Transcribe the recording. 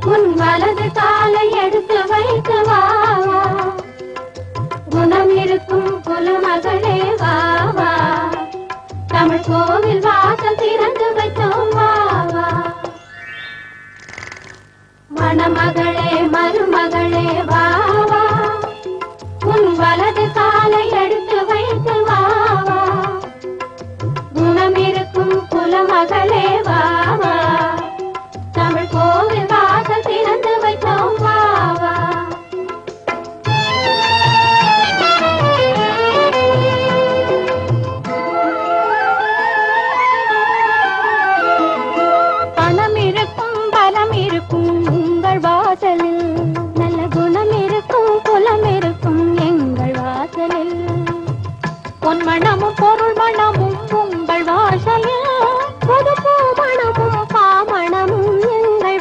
உன் வலது காலை எடுத்து வைத்து வா வா. குணம் இருக்கும் குலமகளே வா வா. தமிழ் கோவில் வாசல் திறந்து வைத்தோம் வா வா. மணமகளே மருமகளே வா வா. உன் வலது காலை எடுத்து வைத்து வா வா. குணம் இருக்கும் குலமகளே